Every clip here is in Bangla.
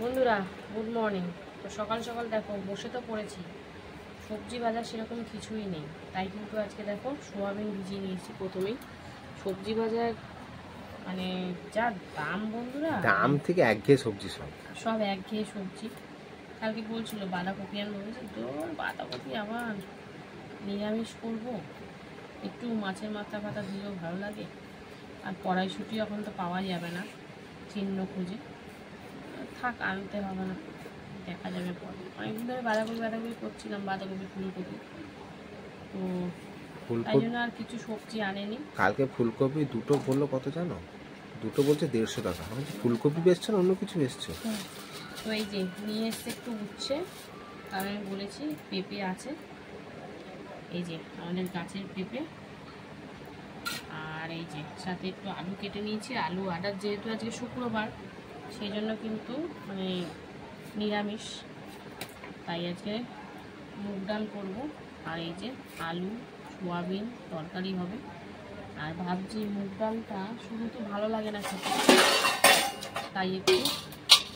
বন্ধুরা গুড মর্নিং। তো সকাল সকাল দেখো বসে তো পড়েছি, সবজি ভাজা সেরকম কিছুই নেই, তাই কিন্তু আজকে দেখো সোয়াবিন ভিজিয়ে নিয়েছি। প্রথমেই সবজি ভাজার মানে যা দাম বন্ধুরা, দাম থেকে একঘেয়ে সবজি সব একঘেয়ে সবজি। কালকে বলছিল বাঁধাকপি আনবো, বলছি তোর বাঁধাকপি আবার নিরামিষ করবো, একটু মাছের মাথা ফাতা দিলেও ভালো লাগে। আর কড়াইশুঁটি এখন তো পাওয়া যাবে না, চিহ্ন খুঁজে থাক, আনতে হবে না, দেখা যাবে পরে। অনেকদিন ধরে বাঁধাকপি করছিলাম, বাঁধাকপি ফুলকপি, তো তাই জন্য আর কিছু সবজি আনেনি। কালকে ফুলকপি দুটো বললো কত জানো? দুটো বলছে 150 টাকা। আমি ফুলকপি বেচছো না অন্য কিছু বেচছো? তো এই যে নিয়ে এসছে একটু উচ্ছে, কারণ আমি বলেছি পেঁপে আছে, এই যে আমাদের গাছের পেঁপে। আর এই যে সাথে একটু আলু কেটে নিয়েছি, আলু আটার যেহেতু আজকে শুক্রবার সেই জন্য কিন্তু মানে নিরামিষ, তাই আজকে মুগ ডাল করবো। আর এই যে আলু সোয়াবিন তরকারি হবে। আর ভাবছি মুগ ডালটা শুধু তো ভালো লাগে না খেতে, তাই একটু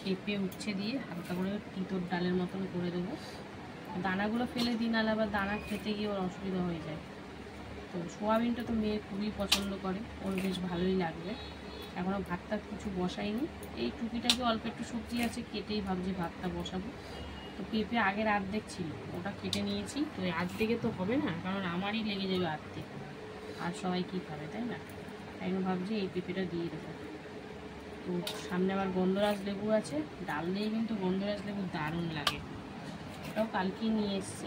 পেঁপে উচ্ছে দিয়ে হালকা করে তিতর ডালের মতন করে দেবো। দানাগুলো ফেলে দিই, নাহলে আবার দানা খেতে গিয়ে ওর অসুবিধা হয়ে যায়। তো সোয়াবিনটা তো মেয়ে খুবই পছন্দ করে, ওর বেশ ভালোই লাগবে। এখনও ভাতটা কিছু বসাইনি, এই টুকিটাকে অল্প একটু সবজি আছে কেটেই ভাবছি ভাতটা বসাবো। তো পেঁপে আগের অর্ধেক ছিল, ওটা কেটে নিয়েছি। তো অর্ধেকে তো হবে না, কারণ আমারই লেগে যাবে অর্ধেক, আর সবাই কী খাবে তাই না, তাই জন্য ভাবছি এই পেঁপেটা দিয়ে দেবো। তো সামনে আবার গন্ধরাজ লেবু আছে, ডাল দিয়ে কিন্তু গন্ধরাজ লেবু দারুণ লাগে, ওটাও কালকেই নিয়ে এসছে।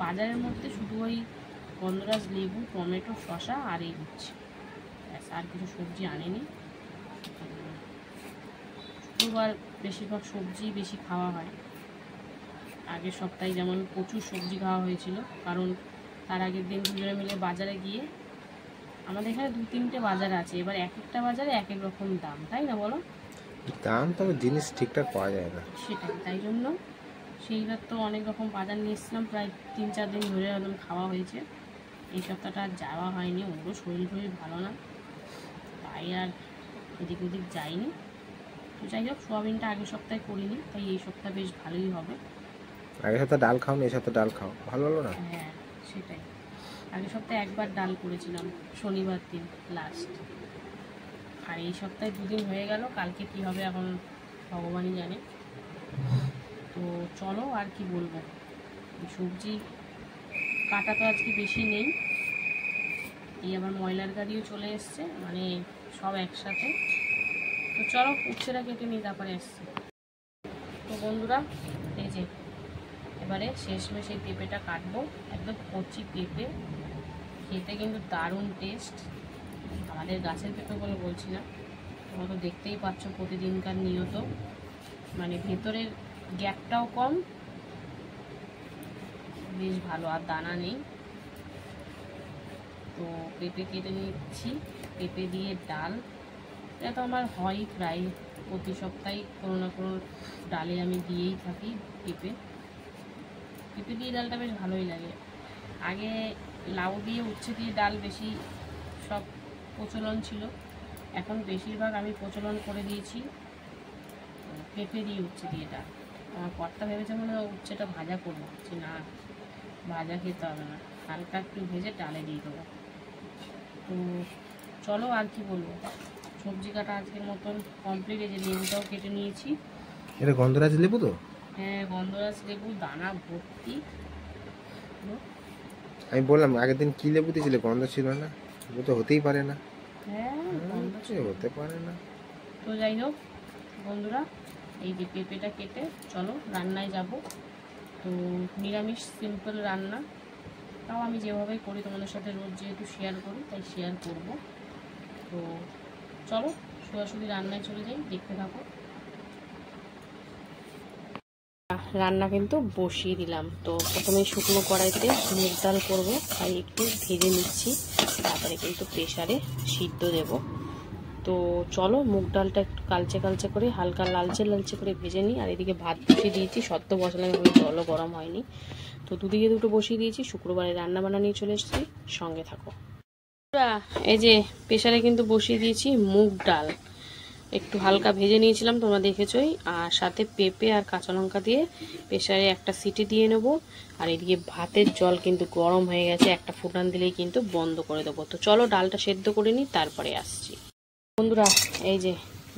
বাজারের মধ্যে শুধু ওই গন্ধরাজ লেবু, টমেটো, শসা আর এই হচ্ছে, আর কিছু সবজি আনেনি। শুক্রবার বেশিরভাগ সবজি বেশি খাওয়া হয়, আগের সপ্তাহে যেমন প্রচুর সবজি খাওয়া হয়েছিল, কারণ তার আগের দিন দুজনে মিলে বাজারে গিয়ে, আমাদের এখানে 2-3টে বাজার আছে, এবার এক একটা বাজারে এক এক রকম দাম, তাই না বলো? দাম তবে জিনিস ঠিকঠাক পাওয়া যায় না, সেটাই, তাই জন্য সেইবার তো অনেক রকম বাজার নিয়ে এসেছিলাম, প্রায় 3-4 দিন ধরে একদম খাওয়া হয়েছে। এই সপ্তাহটা আর যাওয়া হয়নি, ওরও শরীর ভালো না, তাই আর এদিক ওদিক যাইনি। তো যাই হোক, সোয়াবিনটা আগের সপ্তাহে করিনি, তাই এই সপ্তাহ বেশ ভালোই হবে। আগের সপ্তাহে ডাল খাও না, এই সপ্তাহে ডাল খাও, ভালো হলো না? হ্যাঁ সেটাই, আগের সপ্তাহে একবার ডাল করেছিলাম, শনিবার দিন লাস্ট। আর এই সপ্তাহে 2 দিন হয়ে গেল, কালকে কি হবে এখন ভগবানই জানে। তো চলো, আর কি বলবো, সবজি কাটা তো আজকে বেশি নেই, এই আবার ময়লার গাড়িও চলে এসছে, মানে সব একসাথে। তো চলো উচ্ছেটা কেটে নিই, তারপরে এসছে। তো বন্ধুরা এই যে এবারে শেষমেশ এই পেঁপেটা কাটবো, একদম কচি পেঁপে, খেতে কিন্তু দারুণ টেস্ট। আমাদের গাছের পেঁপে বলে বলছি না, তোমরা তো দেখতেই পাচ্ছ প্রতিদিনকার নিয়ত, মানে ভেতরের গ্যাপটাও কম, বেশ ভালো, আর দানা নেই। তো পেঁপে কেটে নিচ্ছি, পেঁপে দিয়ে ডাল, এটা তো আমার হয়ই প্রায় প্রতি সপ্তাহে কোনো না কোনো ডালে আমি দিয়েই থাকি পেঁপে। পেঁপে দিয়ে ডালটা বেশ ভালোই লাগে। আগে লাউ দিয়ে উচ্ছে দিয়ে ডাল বেশি সব প্রচলন ছিল, এখন বেশিরভাগ আমি প্রচলন করে দিয়েছি পেঁপে দিয়ে উচ্ছে দিয়ে ডাল। আমার কর্তা ভেবেছে মনে হয় উচ্ছেটা ভাজা করবো, যে না ভাজা খেতে হবে না, হালকা একটু ভেজে ডালে দিয়ে দেবো। তো চলো, আর কি বলবো, সবজি কাটা আজকের মতন কমপ্লিট। এই যে লেবুটাও কেটে নিয়েছি, এটা গন্ধরাজ লেবু তো? হ্যাঁ গন্ধরাজ লেবু, দানা ভর্তি। আমি বললাম আগের দিন কি লেবু দিয়েছিলে, গন্ধ ছিল না? লেবু তো হতেই পারে না। হ্যাঁ হতে পারে না। তো যাই হোক বন্ধুরা, এই যে পেঁপেটা কেটে চলো রান্নায় যাব। তো নিরামিষ সিম্পল রান্না, তাও আমি যেভাবে করি তোমাদের সাথে রোজ যেহেতু শেয়ার করি তাই শেয়ার করব। তো চলো সরাসরি রান্নায় চলে যাই, দেখতে থাকো। রান্না কিন্তু বসিয়ে দিলাম। তো প্রথমে শুকনো কড়াইতে মুগ ডাল করবো, তাই একটু ভেজে নিচ্ছি, তারপরে কিন্তু প্রেসারে সিদ্ধ দেব। তো চলো মুগ ডালটা একটু কালচে কালচে করে, হালকা লালচে লালচে করে ভেজে নিই। আর এদিকে ভাত বসিয়ে দিয়েছি, সদ্য বসালাম, জলও গরম হয়নি। তো দুদিকে দুটো বসিয়ে দিয়েছি, শুক্রবারে রান্না বান্না নিয়ে চলে এসেছি, সঙ্গে থাকো। এই যে প্রেসারে কিন্তু বসিয়ে দিয়েছি মুগ ডাল। একটু হালকা ভেজে নিয়েছিলাম, তোমরা দেখেছোই। আর সাথে পেঁপে আর কাঁচা লঙ্কা দিয়ে প্রেসারে একটা সিটি দিয়ে নেব। আর এদিকে ভাতের জল কিন্তু গরম হয়ে গেছে, একটা ফুটান দিলেই কিন্তু বন্ধ করে দেবো। তো চলো ডালটা সেদ্ধ করে নিই, তারপরে আসছি। বন্ধুরা এই যে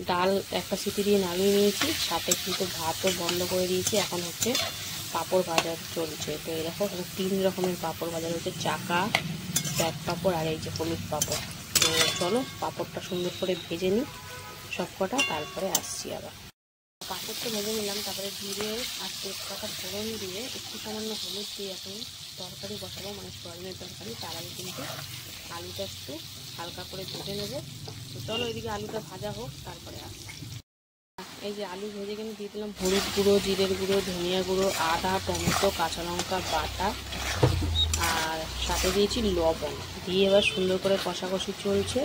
ডাল একটা সিটি দিয়ে নামিয়ে নিয়েছি, সাথে কিন্তু ভাতও বন্ধ করে দিয়েছি। এখন হচ্ছে পাঁপড় ভাজা চলছে। তো এই দেখো 3 রকমের পাঁপড় ভাজা হচ্ছে, চাকা, ব্যাগ পাঁপড় আর এই যে হলুদ পাঁপড়। তো চলো পাঁপড়টা সুন্দর করে ভেজে নিই সব কটা, তারপরে আসছি আবার। পাঁপড়টা ভেজে নিলাম, তারপরে জিরে আর তেজপাতা ফোড়ন দিয়ে একটু সামান্য হলুদ দিয়ে এখন তরকারি বসাবো, মানে সয়াবিনের তরকারি। তার আগে কিন্তু আলুটা একটু হালকা করে ভেজে নেবো। তো চলো এদিকে আলুটা ভাজা হোক, তারপরে আসছি। এই যে আলু ভেজে কিন্তু দিয়ে দিলাম হলুদ গুঁড়ো, জিরের গুঁড়ো, ধনিয়া গুঁড়ো, আদা, টমেটো, কাঁচা লঙ্কা বাটা, আর সাথে দিয়েছি লবণ দিয়ে এবার সুন্দর করে কষাকষি চলছে।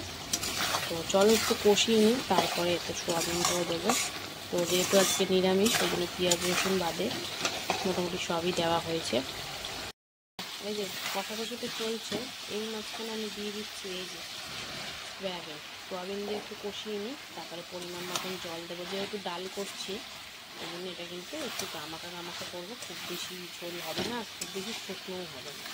তো চলো একটু কষিয়ে নিই, তারপরে একটু সোয়াবিনটাও দেবো। তো যেহেতু আজকে নিরামিষ, ওই জন্য পেঁয়াজ রসুন বাদে মোটামুটি সবই দেওয়া হয়েছে। এই যে কষাকষিতে চলছে, এই মাঝখানে আমি দিয়ে দিচ্ছি এই যে সোয়াবিন। সোয়াবিন দিয়ে একটু কষিয়ে নিই, তারপরে পরিমাণ মতন জল দেবো। যেহেতু ডাল করছি এই জন্য এটা কিন্তু একটু গামাকা গামাকা করবো, খুব বেশি ঝোল হবে না আর খুব বেশি শুকনোও হবে না।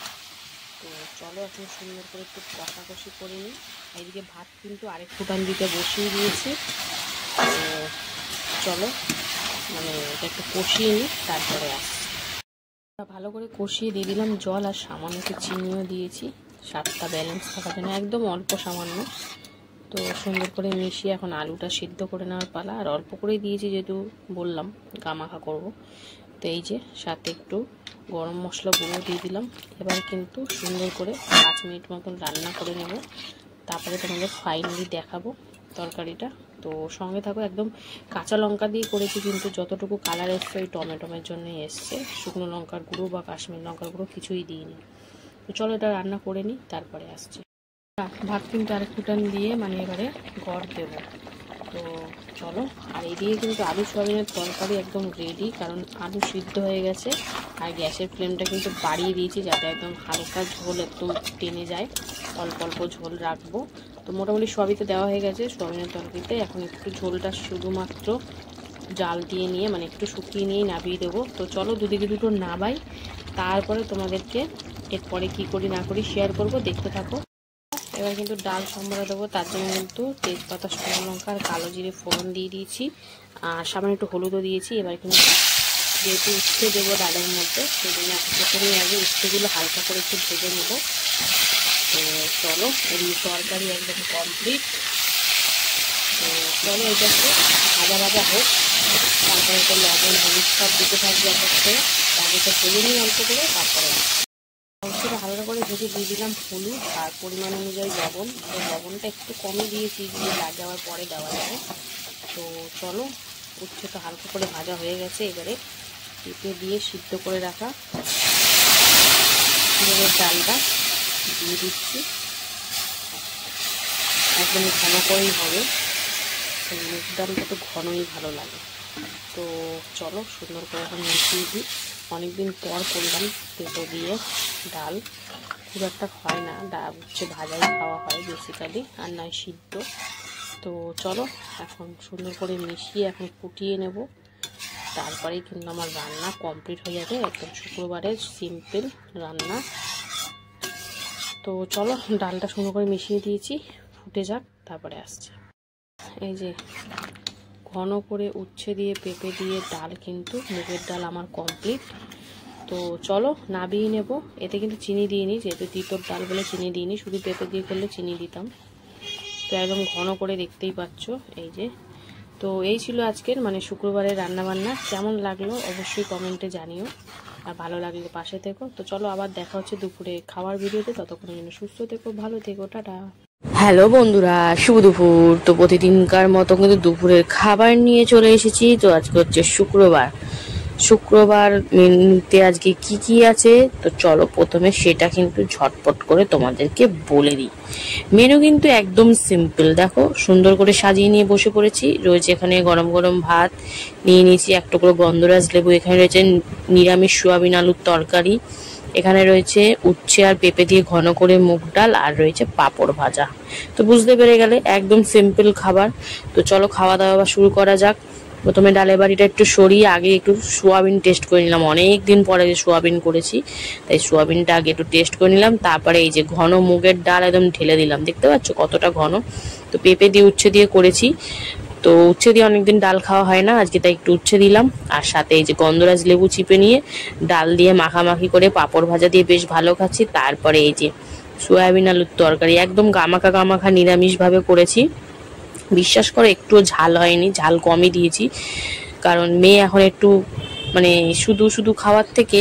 তো চলো এখন সুন্দর করে একটু কষাকষি করে নিই। এইদিকে ভাত কিন্তু আরেক ফুটান দিতে বসিয়ে দিয়েছি। তো চলো মানে এটা একটু কষিয়ে নিই, তারপরে আসছি। ভালো করে কষিয়ে দিয়ে দিলাম জল, আর সামান্য একটু চিনিও দিয়েছি স্বাদটা ব্যালেন্স থাকার জন্য, একদম অল্প সামান্য। তো সুন্দর করে মিশিয়ে এখন আলুটা সিদ্ধ করে নেওয়ার পালা। আর অল্প করেই দিয়েছি যেহেতু বললাম গামাখা করব। তো এই যে সাথে একটু গরম মশলা গুঁড়ো দিয়ে দিলাম। এবার কিন্তু সুন্দর করে 5 মিনিট মতন রান্না করে নেব, তারপরে তোমাদের ফাইনালি দেখাবো তরকারিটা। তো সঙ্গে থাকো, একদম কাঁচা লঙ্কা দিয়ে করেছি, কিন্তু যতটুকু কালার এসছে ওই টমেটোমের জন্যই এসছে, শুকনো লঙ্কার গুঁড়ো বা কাশ্মীর লঙ্কার গুঁড়ো কিছুই দিইনি। তো চলো এটা রান্না করে নিই, তারপরে আসছি। ভাত কিন্তু আরেক ফুটান দিয়ে মানে এবারে গড় দেবো। তো চলো, আর এদিকে কিন্তু আলু সয়াবিনের তরকারি একদম রেডি, কারণ আলু সিদ্ধ হয়ে গেছে। আর গ্যাসের ফ্লেমটা কিন্তু বাড়িয়ে দিয়েছি যাতে একদম হালকা ঝোল একটু টেনে যায়, অল্প অল্প ঝোল রাখবো। তো মোটামুটি সবই তো দেওয়া হয়ে গেছে সয়াবিনের তরকারিতে। এখন একটু ঝোলটা শুধুমাত্র জাল দিয়ে নিয়ে মানে একটু শুকিয়ে নিয়ে নামিয়ে দেবো। তো চলো দুদিকে দুটো নাবাই, তারপরে তোমাদেরকে এরপরে কি করি না করি শেয়ার করব, দেখতে থাকো। এবার কিন্তু ডাল সম্বরা দেবো, তার জন্য কিন্তু তেজপাতা, শুকনো লঙ্কা আর কালো জিরে ফোড়ন দিয়ে দিয়েছি, আর সামান্য একটু হলুদও দিয়েছি। এবার কিন্তু যেহেতু উচ্ছে দেবো ডালের মধ্যে, সেই জন্য প্রথমে আগে উচ্ছেগুলো হালকা করে একটু ভেজে নেবো। তো চলো এই তরকারি একদম কমপ্লিট। তো চলো এটা একটু ভাজা ভাজা হোক, তারপরে একটু লবণ হলুদ সব দিতে থাকবে এক এক করে, তারপরে ভেজে নিই অল্প করে। তারপরে মাংসটা হালকা করে ভেজে দিয়ে দিলাম হলুদ আর পরিমাণ অনুযায়ী লবণ। তো লবণটা একটু কমই দিয়েছি, দিয়ে লাগ যাওয়ার পরে দেওয়া যাবে। তো চলো উচ্ছেটা হালকা করে ভাজা হয়ে গেছে, এবারে পেঁপে দিয়ে সিদ্ধ করে রাখা মুগের ডালটা দিয়ে দিচ্ছি। একদম ঘন করেই হবে, মুগ ডালটা তো ঘনই ভালো লাগে। তো চলো সুন্দর করে এখন মিশিয়ে দিই। অনেকদিন পর করলাম পেঁপে দিয়ে ডাল, খুব একটা হয় না, ডাল হচ্ছে ভাজাই খাওয়া হয় বেসিক্যালি, আর নয় সিদ্ধ। তো চলো এখন সুন্দর করে মিশিয়ে এখন ফুটিয়ে নেব, তারপরেই কিন্তু আমার রান্না কমপ্লিট হয়ে যাবে। একদম শুক্রবারের সিম্পল রান্না। তো চলো ডালটা সুন্দর করে মিশিয়ে দিয়েছি, ফুটে যাক, তারপরে আসছে। এই যে ঘন করে উচ্ছে দিয়ে পেঁপে দিয়ে ডাল, কিন্তু মুগের ডাল আমার কমপ্লিট। তো চলো নাবিয়ে নেব। এতে কিন্তু চিনি দিইনি, যেহেতু তিতর ডাল বলে চিনি দিইনি, শুধু পেঁপে দিয়ে করলে চিনি দিতাম। তো একদম ঘন করে দেখতেই পাচ্ছ এই যে। তো এই ছিল আজকের মানে শুক্রবারের রান্নাবান্না। কেমন লাগলো অবশ্যই কমেন্টে জানিও, আর ভালো লাগলে পাশে থেকো। তো চলো আবার দেখা হচ্ছে দুপুরে খাওয়ার ভিডিওতে, ততক্ষণের জন্য সুস্থ থেকো, ভালো থেকো, টাটা। হ্যালো বন্ধুরা, শুভ দুপুর। তো প্রতিদিনকার মতো কিন্তু দুপুরের খাবার নিয়ে চলে এসেছি। তো আজকে হচ্ছে শুক্রবার মেনুতে আজকে কি কি আছে, তো চলো প্রথমে সেটা কিন্তু ঝটপট করে তোমাদেরকে বলে দিই। মেনু কিন্তু একদম সিম্পল, দেখো সুন্দর করে সাজিয়ে নিয়ে বসে পড়েছি। রয়েছে এখানে গরম গরম ভাত, নিয়ে নিয়েছি এক টুকরো গন্ধরাজ লেবু, এখানে রয়েছে নিরামিষ সোয়াবিন আলুর তরকারি, এখানে রয়েছে উচ্ছে আর পেঁপে দিয়ে ঘন করে মুগ ডাল, আর রয়েছে পাঁপড় ভাজা। তো বুঝতে পেরে গেলে একদম সিম্পল খাবার। তো চলো খাওয়া দাওয়া শুরু করা যাক। প্রথমে ডালের বাটিটা একটু সরিয়ে আগে একটু সোয়াবিন টেস্ট করে নিলাম, অনেক দিন পরে যে সোয়াবিন করেছি, তাই সোয়াবিনটা আগে একটু টেস্ট করে নিলাম। তারপরে এই যে ঘন মুগের ডাল একদম ঢেলে দিলাম, দেখতে পাচ্ছ কতটা ঘন। তো পেঁপে দিয়ে উচ্ছে দিয়ে করেছি, তো উচ্ছে দিয়ে অনেকদিন ডাল খাওয়া হয় না, আজকে তাই একটু উচ্ছে দিলাম। আর সাথে এই যে গন্ধরাজ লেবু চিপে নিয়ে ডাল দিয়ে মাখামাখি করে পাঁপড় ভাজা দিয়ে বেশ ভালো খাচ্ছি। তারপরে এই যে সয়াবিন আলুর তরকারি, একদম গামাখা গামাখা নিরামিষভাবে করেছি। বিশ্বাস করো একটুও ঝাল হয়নি, ঝাল কমই দিয়েছি, কারণ মেয়ে এখন একটু মানে শুধু শুধু খাওয়ার থেকে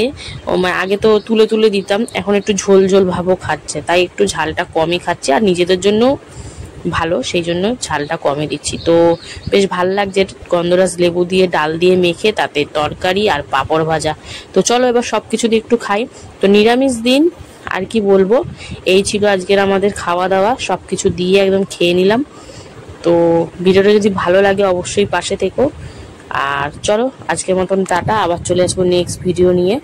আগে তো তুলে তুলে দিতাম, এখন একটু ঝোল ঝোল ভাবও খাচ্ছে, তাই একটু ঝালটা কমই খাচ্ছে। আর নিজেদের জন্য ভালো, সেই জন্য ঝালটা কমে দিচ্ছি। তো বেশ ভালো লাগছে গন্ধরাজ লেবু দিয়ে ডাল দিয়ে মেখে, তাতে তরকারি আর পাঁপড় ভাজা। তো চলো এবার সব কিছু দিয়ে একটু খাই। তো নিরামিষ দিন, আর কি বলবো, এই ছিল আজকের আমাদের খাওয়া দাওয়া, সব কিছু দিয়ে একদম খেয়ে নিলাম। তো ভিডিওটা যদি ভালো লাগে অবশ্যই পাশে থেকো। আর চলো আজকের মতন টাটা, আবার চলে আসবো নেক্সট ভিডিও নিয়ে।